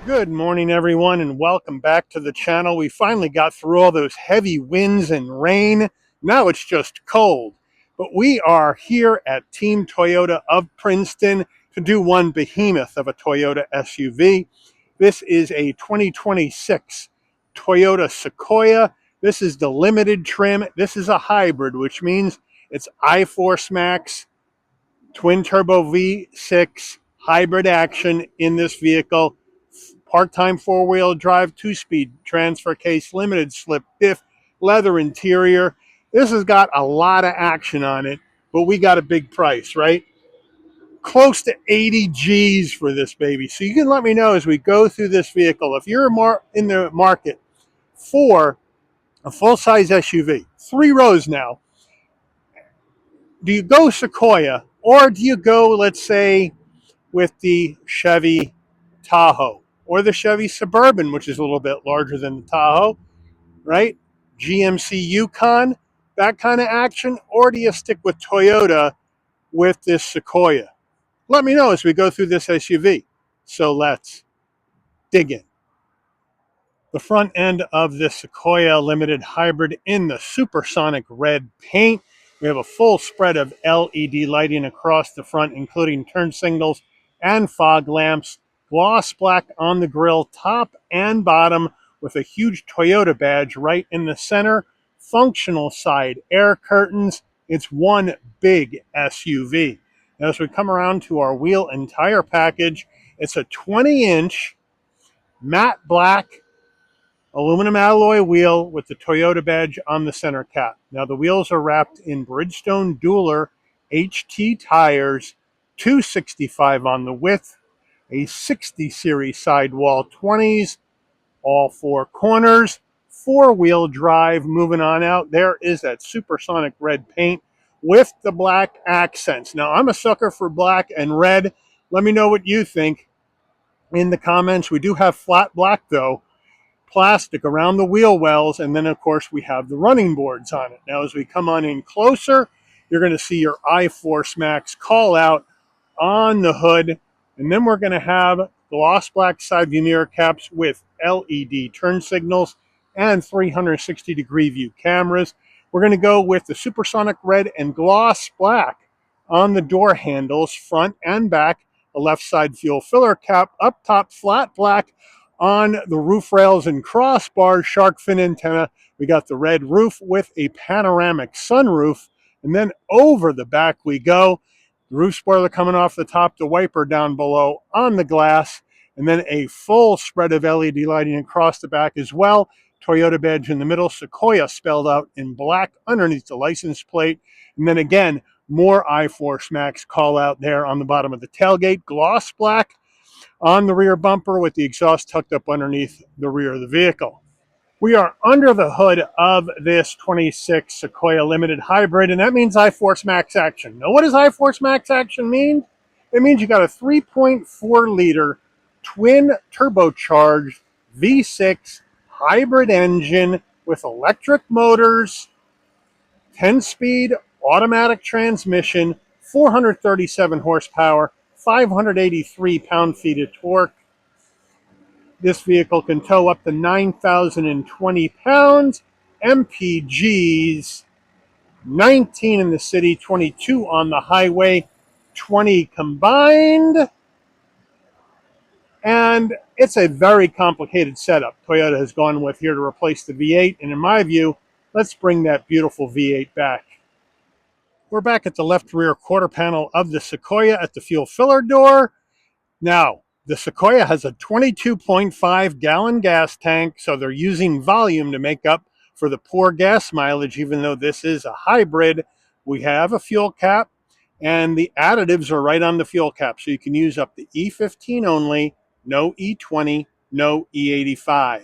Good morning, everyone, and welcome back to the channel. We finally got through all those heavy winds and rain. Now it's just cold. But we are here at Team Toyota of Princeton to do one behemoth of a Toyota SUV. This is a 2026 Toyota Sequoia. This is the limited trim. This is a hybrid, which means it's iForce Max, twin turbo V6 hybrid action in this vehicle. Part-time four-wheel drive, two-speed transfer case, limited slip diff, leather interior. This has got a lot of action on it, but we got a big price, right? Close to 80 G's for this baby. So you can let me know as we go through this vehicle, if you're in the market for a full-size SUV, 3 rows now, do you go Sequoia or do you go, let's say, with the Chevy Tahoe or the Chevy Suburban, which is a little bit larger than the Tahoe, right? GMC Yukon, that kind of action, or do you stick with Toyota with this Sequoia? Let me know as we go through this SUV. So let's dig in. The front end of this Sequoia Limited Hybrid in the supersonic red paint. We have a full spread of LED lighting across the front, including turn signals and fog lamps. Gloss black on the grille, top and bottom, with a huge Toyota badge right in the center. Functional side air curtains. It's one big SUV. Now, as we come around to our wheel and tire package, it's a 20-inch matte black aluminum alloy wheel with the Toyota badge on the center cap. Now the wheels are wrapped in Bridgestone Dueler HT tires, 265 on the width, a 60 series sidewall 20s, all 4 corners, 4-wheel drive. Moving on out, there is that supersonic red paint with the black accents. Now I'm a sucker for black and red. Let me know what you think in the comments. We do have flat black though, plastic around the wheel wells, and then of course we have the running boards on it. Now as we come on in closer, you're going to see your iForce Max call out on the hood, and then we're going to have gloss black side view mirror caps with LED turn signals and 360 degree view cameras. We're going to go with the supersonic red and gloss black on the door handles, front and back, a left side fuel filler cap, up top flat black on the roof rails and crossbars, shark fin antenna. We got the red roof with a panoramic sunroof, and then over the back we go. The roof spoiler coming off the top, the wiper down below on the glass, and then a full spread of LED lighting across the back as well. Toyota badge in the middle, Sequoia spelled out in black underneath the license plate, and then again, more iForce Max call out there on the bottom of the tailgate, gloss black on the rear bumper with the exhaust tucked up underneath the rear of the vehicle. We are under the hood of this 26 Sequoia Limited Hybrid, and that means iForce Max action. Now, what does iForce Max action mean? It means you got a 3.4 liter twin turbocharged V6 hybrid engine with electric motors, 10-speed automatic transmission, 437 horsepower, 583 pound-feet of torque. This vehicle can tow up to 9,020 pounds, MPGs, 19 in the city, 22 on the highway, 20 combined. And it's a very complicated setup Toyota has gone with here to replace the V8. And in my view, let's bring that beautiful V8 back. We're back at the left rear quarter panel of the Sequoia at the fuel filler door. Now, the Sequoia has a 22.5 gallon gas tank, so they're using volume to make up for the poor gas mileage. Even though this is a hybrid, we have a fuel cap, and the additives are right on the fuel cap, so you can use up the E15 only, no E20, no E85.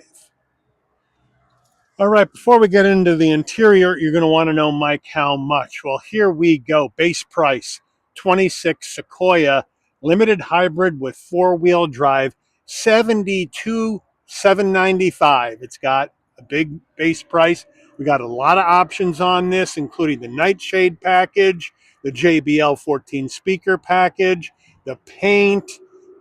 All right, before we get into the interior, you're going to want to know, Mike, how much? Well, here we go. Base price, 26 Sequoia, limited hybrid with 4-wheel drive, $72,795. It's got a big base price. We got a lot of options on this, including the nightshade package, the JBL 14 speaker package, the paint,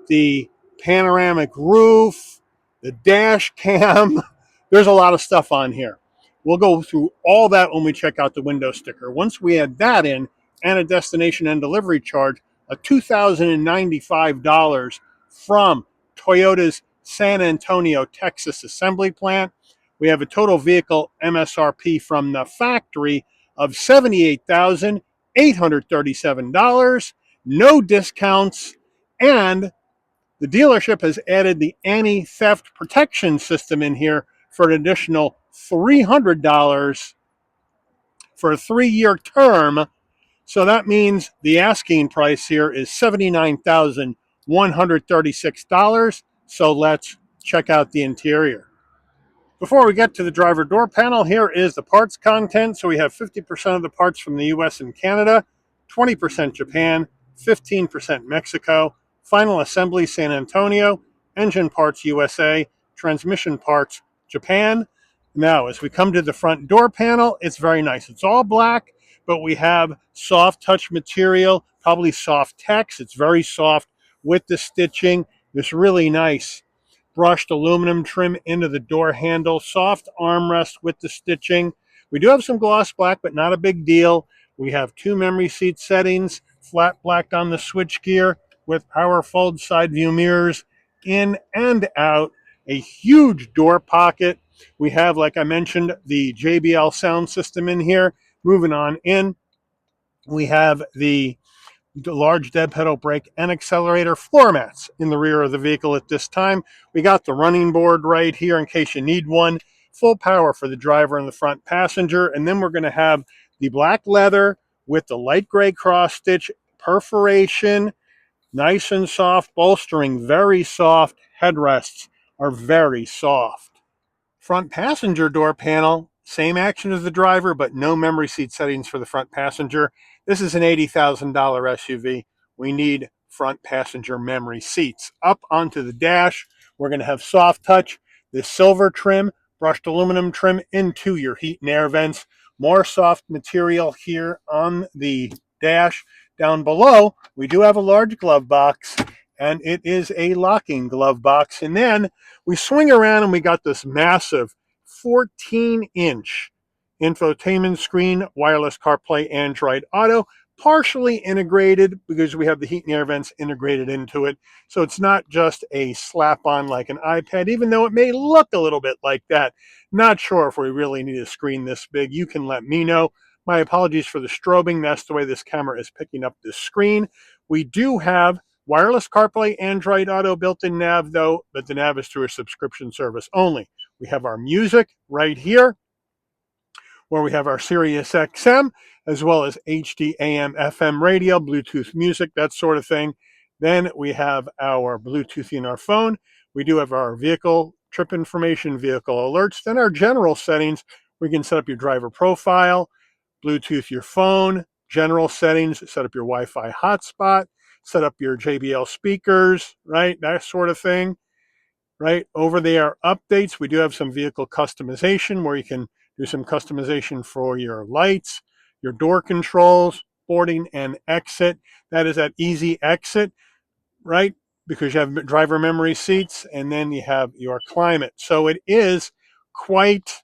the panoramic roof, the dash cam. There's a lot of stuff on here. We'll go through all that when we check out the window sticker. Once we add that in and a destination and delivery charge, a $2,095 from Toyota's San Antonio, Texas assembly plant. We have a total vehicle MSRP from the factory of $78,837, no discounts, and the dealership has added the anti-theft protection system in here for an additional $300 for a 3-year term. So that means the asking price here is $79,136. So let's check out the interior. Before we get to the driver door panel, here is the parts content. So we have 50% of the parts from the US and Canada, 20% Japan, 15% Mexico, final assembly San Antonio, engine parts USA, transmission parts Japan. Now, as we come to the front door panel, it's very nice. It's all black, but we have soft touch material, probably soft text. It's very soft with the stitching. This really nice brushed aluminum trim into the door handle, soft armrest with the stitching. We do have some gloss black, but not a big deal. We have 2 memory seat settings, flat black on the switchgear with power fold side view mirrors in and out, a huge door pocket. We have, like I mentioned, the JBL sound system in here. Moving on in, we have the large dead pedal brake and accelerator floor mats in the rear of the vehicle at this time. We got the running board right here in case you need one. Full power for the driver and the front passenger. And then we're going to have the black leather with the light gray cross stitch perforation, nice and soft bolstering, very soft. Headrests are very soft. Front passenger door panel, same action as the driver, but no memory seat settings for the front passenger. This is an $80,000 SUV. We need front passenger memory seats. Up onto the dash, we're going to have soft touch, this silver trim, brushed aluminum trim into your heat and air vents. More soft material here on the dash. Down below, we do have a large glove box, and it is a locking glove box. And then we swing around and we got this massive 14-inch infotainment screen, wireless CarPlay, Android Auto, partially integrated because we have the heat and air vents integrated into it. So it's not just a slap-on like an iPad, even though it may look a little bit like that. Not sure if we really need a screen this big. You can let me know. My apologies for the strobing. That's the way this camera is picking up this screen. We do have wireless CarPlay, Android Auto, built-in nav though, but the nav is through a subscription service only. We have our music right here, where we have our Sirius XM, as well as HD AM FM radio, Bluetooth music, that sort of thing. Then we have our Bluetooth in our phone. We do have our vehicle trip information, vehicle alerts. Then our general settings, we can set up your driver profile, Bluetooth your phone, general settings, set up your Wi-Fi hotspot, set up your JBL speakers, right? That sort of thing, right? Over there, updates. We do have some vehicle customization where you can do some customization for your lights, your door controls, boarding and exit. That is at easy exit, right? Because you have driver memory seats, and then you have your climate. So it is quite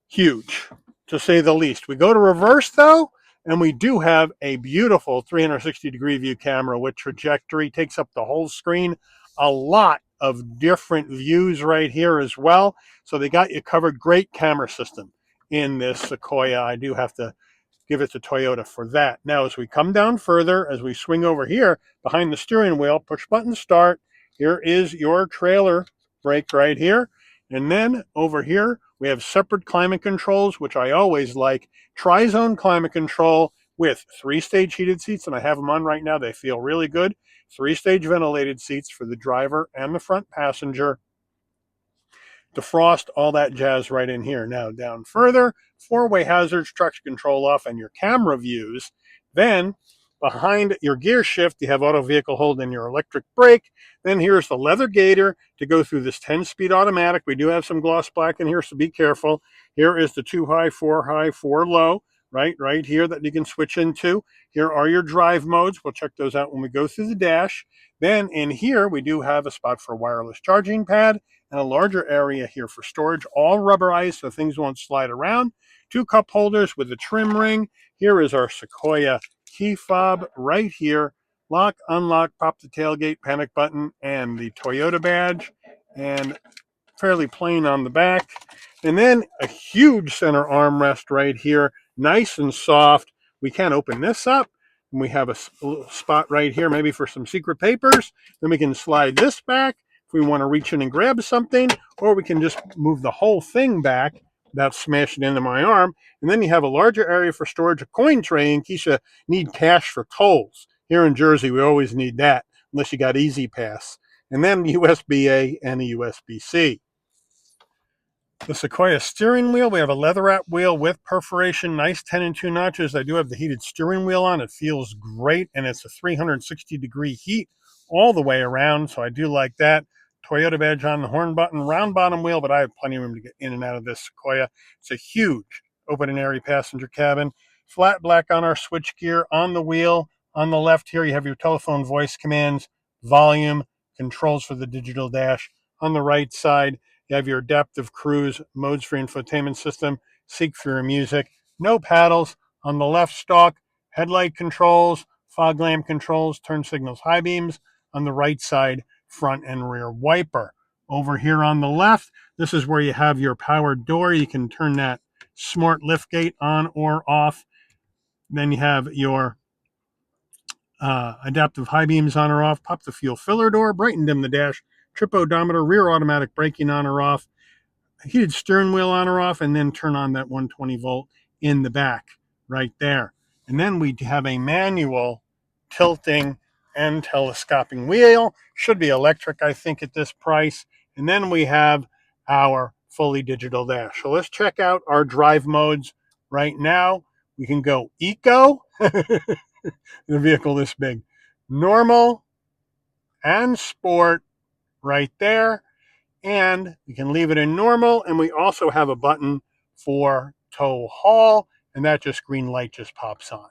huge, to say the least. We go to reverse though, and we do have a beautiful 360-degree view camera with trajectory, takes up the whole screen. A lot of different views right here as well. So they got you covered. Great camera system in this Sequoia. I do have to give it to Toyota for that. Now, as we come down further, as we swing over here behind the steering wheel, push button start. Here is your trailer brake right here. And then over here, we have separate climate controls, which I always like. Tri-zone climate control with 3-stage heated seats, and I have them on right now. They feel really good. 3-stage ventilated seats for the driver and the front passenger. Defrost, all that jazz right in here. Now down further, 4-way hazards, traction control off, and your camera views. Then behind your gear shift, you have auto vehicle hold and your electric brake. Then here's the leather gator to go through this 10-speed automatic. We do have some gloss black in here, so be careful. Here is the 2 high, 4 high, 4 low. right here that you can switch into. Here are your drive modes. We'll check those out when we go through the dash. Then in here, we do have a spot for a wireless charging pad and a larger area here for storage, all rubberized so things won't slide around. 2 cup holders with a trim ring. Here is our Sequoia key fob right here. Lock, unlock, pop the tailgate panic button, and the Toyota badge. And fairly plain on the back. And then a huge center armrest right here, nice and soft. We can open this up. And we have a spot right here, maybe for some secret papers. Then we can slide this back if we want to reach in and grab something, or we can just move the whole thing back without smashing into my arm. And then you have a larger area for storage, a coin tray in case you need cash for tolls. Here in Jersey, we always need that, unless you got Easy Pass. And then USB-A and a USB-C. The Sequoia steering wheel, we have a leather wrap wheel with perforation, nice 10 and 2 notches. I do have the heated steering wheel on. It feels great, and it's a 360-degree heat all the way around, so I do like that. Toyota badge on the horn button, round bottom wheel, but I have plenty of room to get in and out of this Sequoia. It's a huge open and airy passenger cabin. Flat black on our switch gear on the wheel. On the left here, you have your telephone voice commands, volume, controls for the digital dash. On the right side, you have your adaptive cruise, modes for infotainment system, seek for your music, no paddles. On the left stalk, headlight controls, fog lamp controls, turn signals, high beams. On the right side, front and rear wiper. Over here on the left, this is where you have your powered door. You can turn that smart lift gate on or off. Then you have your adaptive high beams on or off, pop the fuel filler door, brighten dim the dash, trip odometer, rear automatic braking on or off, heated steering wheel on or off, and then turn on that 120 volt in the back right there. And then we have a manual tilting and telescoping wheel. Should be electric, I think, at this price. And then we have our fully digital dash. So let's check out our drive modes right now. We can go eco, the vehicle this big, normal, and sport right there. And we can leave it in normal, and we also have a button for tow haul, and that just green light just pops on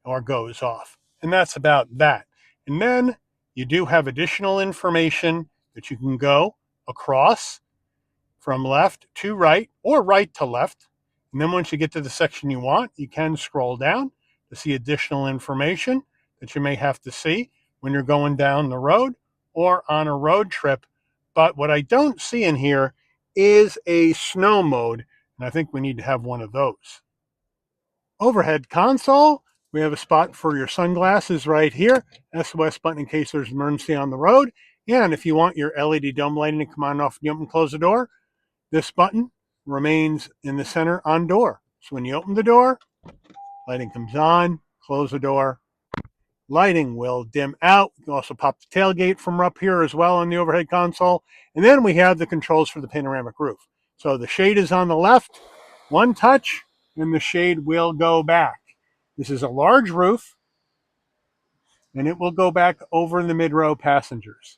or goes off. And that's about that. And then you do have additional information that you can go across from left to right or right to left. And then once you get to the section you want, you can scroll down to see additional information that you may have to see when you're going down the road or on a road trip. But what I don't see in here is a snow mode, and I think we need to have one of those. Overhead console, we have a spot for your sunglasses right here, SOS button in case there's an emergency on the road. And if you want your LED dome lighting to come on and off when you open and close the door, this button remains in the center on door. So when you open the door, lighting comes on, close the door, lighting will dim out. You can also pop the tailgate from up here as well on the overhead console. And then we have the controls for the panoramic roof. So the shade is on the left, one touch, and the shade will go back. This is a large roof, and it will go back over the mid-row passengers.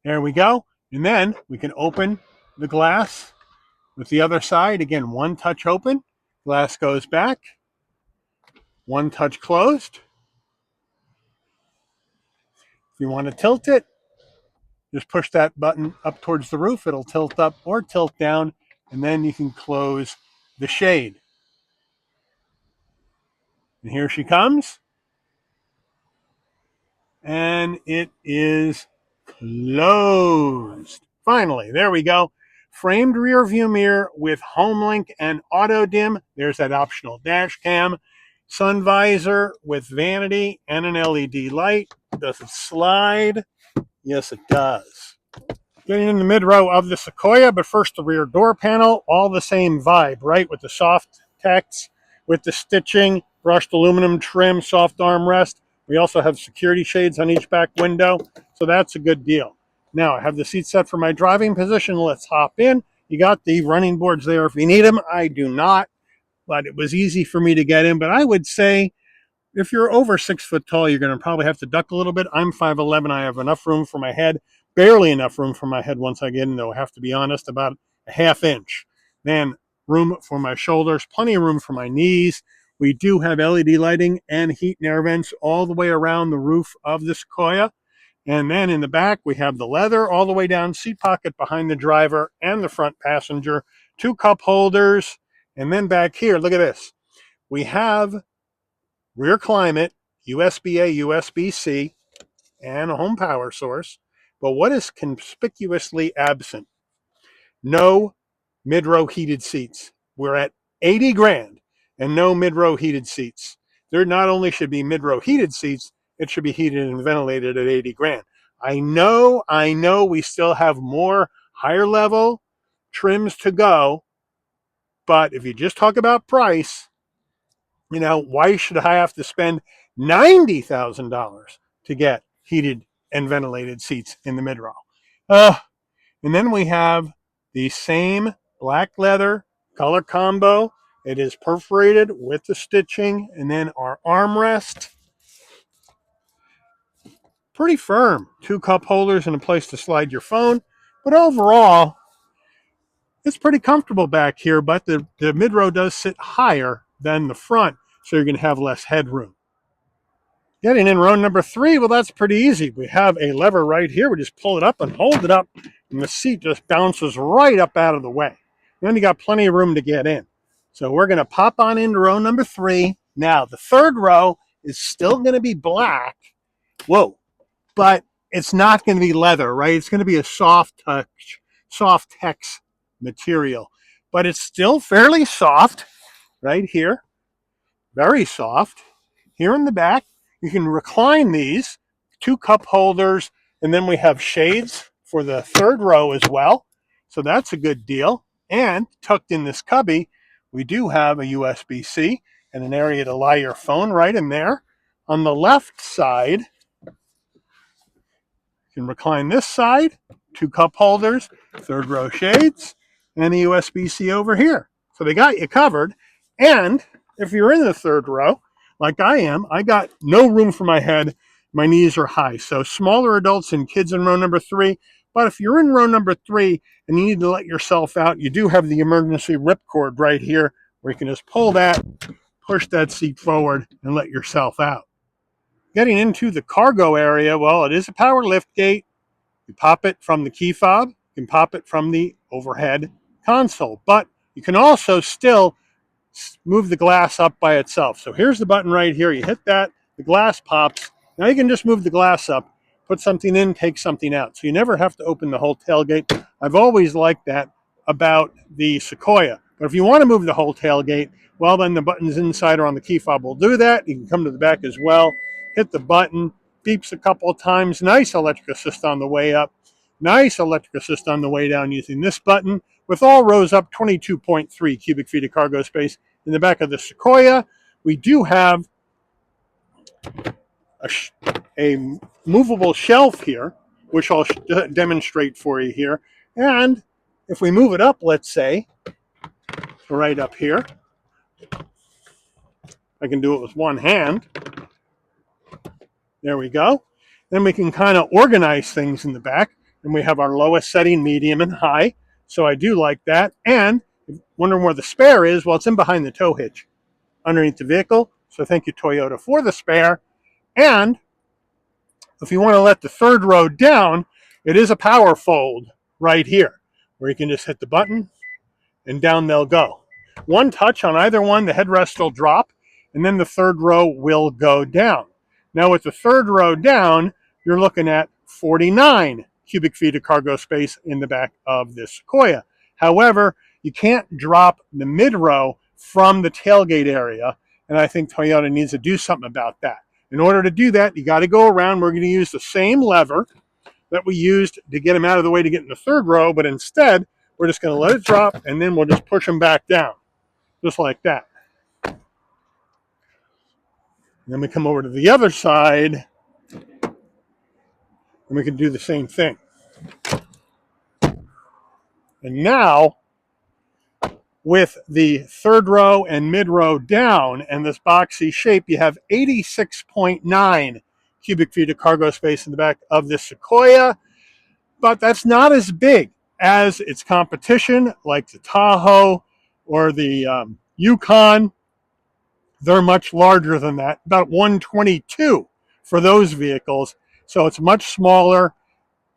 There we go. And then we can open the glass with the other side. Again, one touch open, glass goes back, one touch closed. If you want to tilt it, just push that button up towards the roof. It'll tilt up or tilt down, and then you can close the shade. And here she comes. And it is closed. Finally, there we go. Framed rear view mirror with home link and auto dim. There's that optional dash cam. Sun visor with vanity and an LED light. Does it slide? Yes, it does. Getting in the mid row of the Sequoia, but first the rear door panel, all the same vibe, right? With the soft text, with the stitching, brushed aluminum trim, soft armrest. We also have security shades on each back window, so that's a good deal. Now, I have the seat set for my driving position. Let's hop in. You got the running boards there if you need them. I do not, but it was easy for me to get in. But I would say if you're over 6 foot tall, you're going to probably have to duck a little bit. I'm 5'11". I have enough room for my head, barely enough room for my head once I get in, though. I have to be honest, about a half inch. Then room for my shoulders, plenty of room for my knees. We do have LED lighting and heat and air vents all the way around the roof of the Sequoia. And then in the back, we have the leather all the way down, seat pocket behind the driver and the front passenger, 2 cup holders. And then back here, look at this. We have rear climate, USB-A, USB-C, and a home power source. But what is conspicuously absent? No mid-row heated seats. We're at 80 grand and no mid-row heated seats. There not only should be mid-row heated seats, it should be heated and ventilated at 80 grand. I know we still have more higher level trims to go, but if you just talk about price, why should I have to spend $90,000 to get heated and ventilated seats in the mid-row? And then we have the same black leather color combo. It is perforated with the stitching, and then our armrest. Pretty firm. 2 cup holders and a place to slide your phone. But overall, it's pretty comfortable back here, but the mid-row does sit higher than the front, so you're going to have less headroom. Getting in row number 3, well, that's pretty easy. We have a lever right here. We just pull it up and hold it up, and the seat just bounces right up out of the way. And then you got plenty of room to get in. So we're going to pop on into row number 3. Now, the third row is still going to be black. Whoa. But it's not going to be leather, right? It's going to be a soft touch, soft tex material. But it's still fairly soft right here. Very soft. Here in the back, you can recline these, 2 cup holders, and then we have shades for the third row as well. So that's a good deal. And tucked in this cubby, we do have a USB-C and an area to lie your phone right in there. On the left side, you can recline this side, 2 cup holders, third row shades, and a USB-C over here. So they got you covered. And if you're in the third row, like I am, I got no room for my head. My knees are high. So smaller adults and kids in row number 3. But if you're in row number 3 and you need to let yourself out, you do have the emergency ripcord right here where you can just pull that, push that seat forward, and let yourself out. Getting into the cargo area, well, it is a power lift gate. You pop it from the key fob. You can pop it from the overhead console. But you can also still move the glass up by itself. So here's the button right here. You hit that, the glass pops. Now you can just move the glass up, put something in, take something out. So you never have to open the whole tailgate. I've always liked that about the Sequoia. But if you want to move the whole tailgate, well, then the buttons inside or on the key fob will do that. You can come to the back as well, hit the button, beeps a couple of times. Nice electric assist on the way up. Nice electric assist on the way down using this button. With all rows up, 22.3 cubic feet of cargo space. In the back of the Sequoia, we do have a movable shelf here, which I'll demonstrate for you here. And if we move it up, let's say, right up here, I can do it with one hand. There we go. Then we can kind of organize things in the back. And we have our lowest setting, medium, and high. So I do like that. And wondering where the spare is, well, it's in behind the tow hitch underneath the vehicle. So thank you, Toyota, for the spare. And if you want to let the third row down, it is a power fold right here, where you can just hit the button and down they'll go. One touch on either one, the headrest will drop, and then the third row will go down. Now with the third row down, you're looking at 49 cubic feet of cargo space in the back of this Sequoia. However, you can't drop the mid-row from the tailgate area, and I think Toyota needs to do something about that. In order to do that, you got to go around. We're going to use the same lever that we used to get them out of the way to get in the third row, but instead, we're just going to let it drop, and then we'll just push them back down, just like that. And then we come over to the other side, and we can do the same thing. And now, with the third row and mid row down and this boxy shape, you have 86.9 cubic feet of cargo space in the back of this Sequoia, but that's not as big as its competition, like the Tahoe or the Yukon, they're much larger than that, about 122 for those vehicles. So it's much smaller.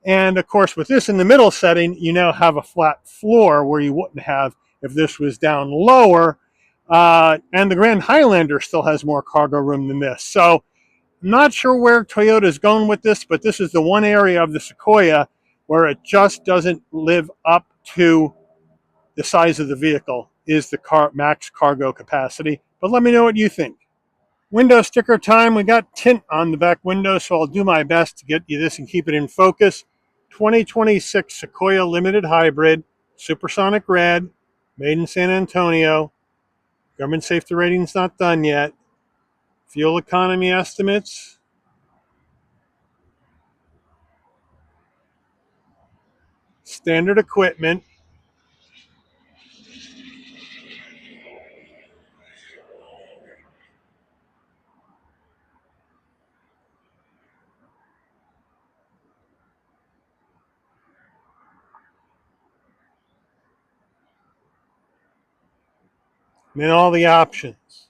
And of course, with this in the middle setting, you now have a flat floor where you wouldn't have if this was down lower. And the Grand Highlander still has more cargo room than this. So I'm not sure where Toyota is going with this, but this is the one area of the Sequoia where it just doesn't live up to the size of the vehicle, is the max cargo capacity. But let me know what you think. Window sticker time. We got tint on the back window, so I'll do my best to get you this and keep it in focus. 2026 Sequoia Limited Hybrid, Supersonic Red, made in San Antonio. Government safety rating's not done yet. Fuel economy estimates. Standard equipment. And then all the options.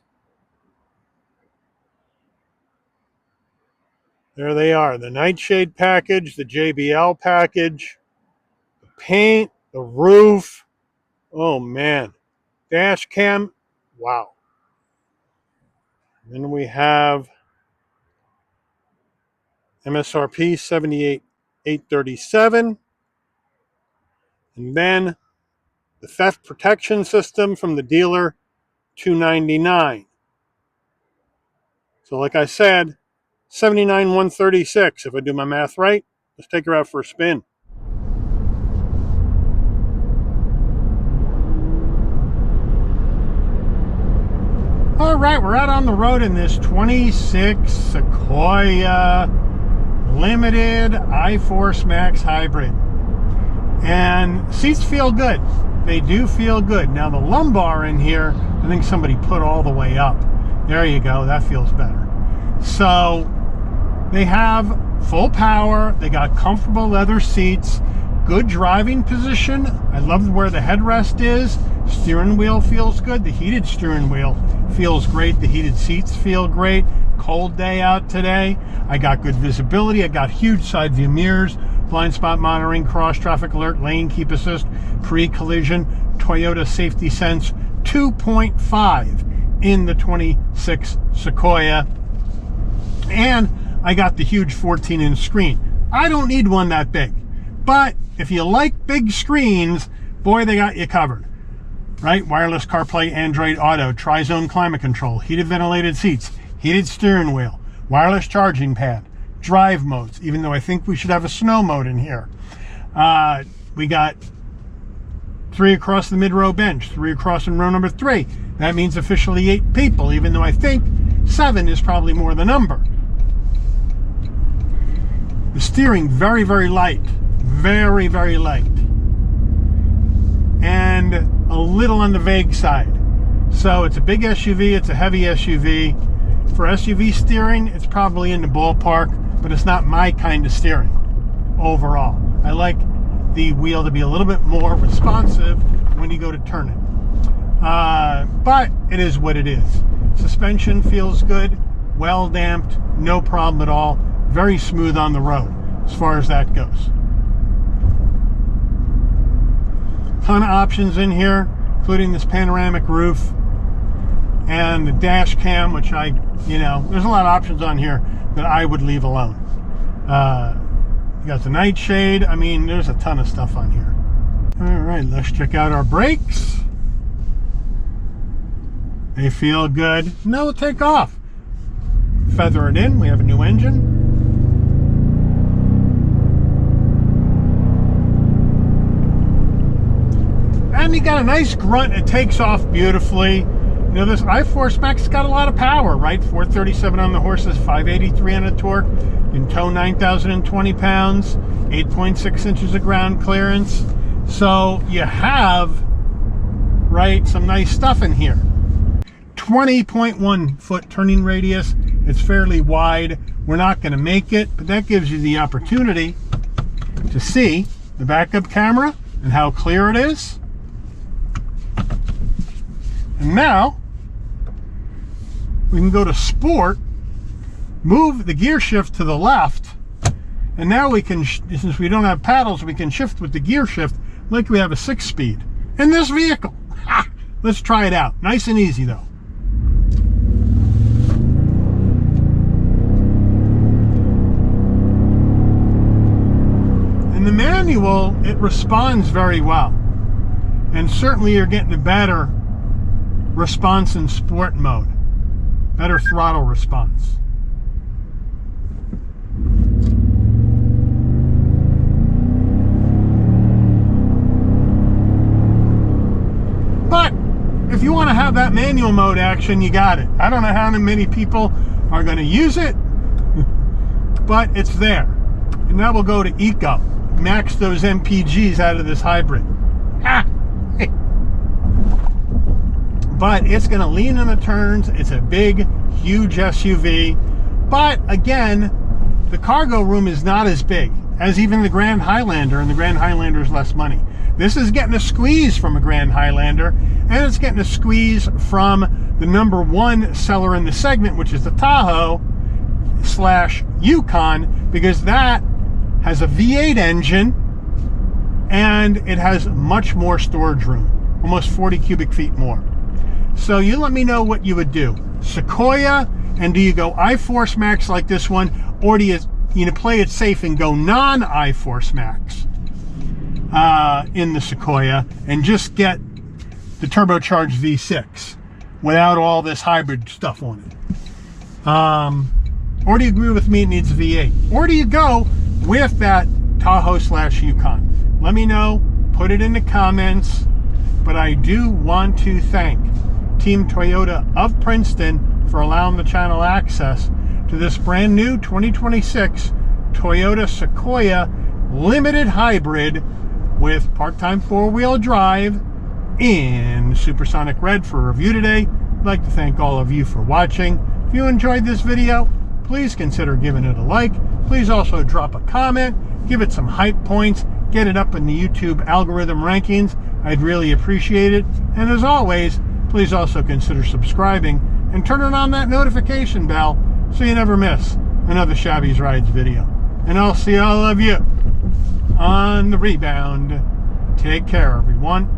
There they are. The nightshade package, the JBL package, the paint, the roof. Oh man. Dash cam. Wow. Then we have MSRP 78,837. And then the theft protection system from the dealer, $299. So like I said, 79,136 if I do my math right. Let's take her out for a spin. All right, we're out on the road in this 26 Sequoia Limited iForce Max Hybrid. And seats feel good. They do feel good. Now the lumbar in here, I think somebody put all the way up. There you go, that feels better. So they have full power, they got comfortable leather seats, good driving position. I love where the headrest is. Steering wheel feels good. The heated steering wheel feels great. The heated seats feel great. Cold day out today. I got good visibility. I got huge side view mirrors, blind spot monitoring, cross traffic alert, lane keep assist, pre-collision, Toyota Safety Sense 2.5 in the 26 Sequoia. And I got the huge 14-inch screen. I don't need one that big, but if you like big screens, boy, they got you covered. Right? Wireless CarPlay, Android Auto, tri-zone climate control, heated ventilated seats, heated steering wheel, wireless charging pad, drive modes, even though I think we should have a snow mode in here. We got 3 across the mid-row bench, 3 across in row number 3. That means officially 8 people, even though I think 7 is probably more the number. The steering, very, very light. Very, very light. And a little on the vague side. So it's a big SUV, it's a heavy SUV. For SUV steering, it's probably in the ballpark, but it's not my kind of steering overall. I like the wheel to be a little bit more responsive when you go to turn it. But it is what it is. Suspension feels good, well damped, no problem at all. Very smooth on the road as far as that goes. Ton of options in here, including this panoramic roof and the dash cam, which there's a lot of options on here that I would leave alone. You got the nightshade. I mean, there's a ton of stuff on here. All right, let's check out our brakes. They feel good. No take off. Feather it in. We have a new engine. And you got a nice grunt. It takes off beautifully. You know, this iForce Max got a lot of power, right? 437 on the horses, 583 on the torque. In tow, 9,020 pounds, 8.6 inches of ground clearance. So you have, right, some nice stuff in here. 20.1 foot turning radius. It's fairly wide. We're not going to make it, but that gives you the opportunity to see the backup camera and how clear it is. And now we can go to sport, move the gear shift to the left, and now we can, since we don't have paddles, we can shift with the gear shift like we have a 6-speed in this vehicle. Ha! Let's try it out. Nice and easy though. In the manual, it responds very well. And certainly you're getting a better response in sport mode. Better throttle response. But if you want to have that manual mode action, you got it. I don't know how many people are going to use it, but it's there. And now we'll go to Eco. Max those MPGs out of this hybrid. Ah! But it's going to lean in the turns. It's a big, huge SUV. But again, the cargo room is not as big as even the Grand Highlander, and the Grand Highlander is less money. This is getting a squeeze from a Grand Highlander, and it's getting a squeeze from the #1 seller in the segment, which is the Tahoe / Yukon, because that has a V8 engine and it has much more storage room, almost 40 cubic feet more. So you let me know what you would do. Sequoia, and do you go iForce Max like this one, or do you play it safe and go non-iForce Max in the Sequoia and just get the turbocharged V6 without all this hybrid stuff on it? Or do you agree with me it needs a V8? Or do you go with that Tahoe / Yukon? Let me know, put it in the comments. But I do want to thank Team Toyota of Princeton for allowing the channel access to this brand new 2026 Toyota Sequoia Limited Hybrid with part-time 4-wheel drive in Supersonic Red for review today. I'd like to thank all of you for watching. If you enjoyed this video, please consider giving it a like. Please also drop a comment, give it some hype points, get it up in the YouTube algorithm rankings. I'd really appreciate it. And as always, please also consider subscribing and turning on that notification bell so you never miss another Shabby's Rides video. And I'll see all of you on the rebound. Take care, everyone.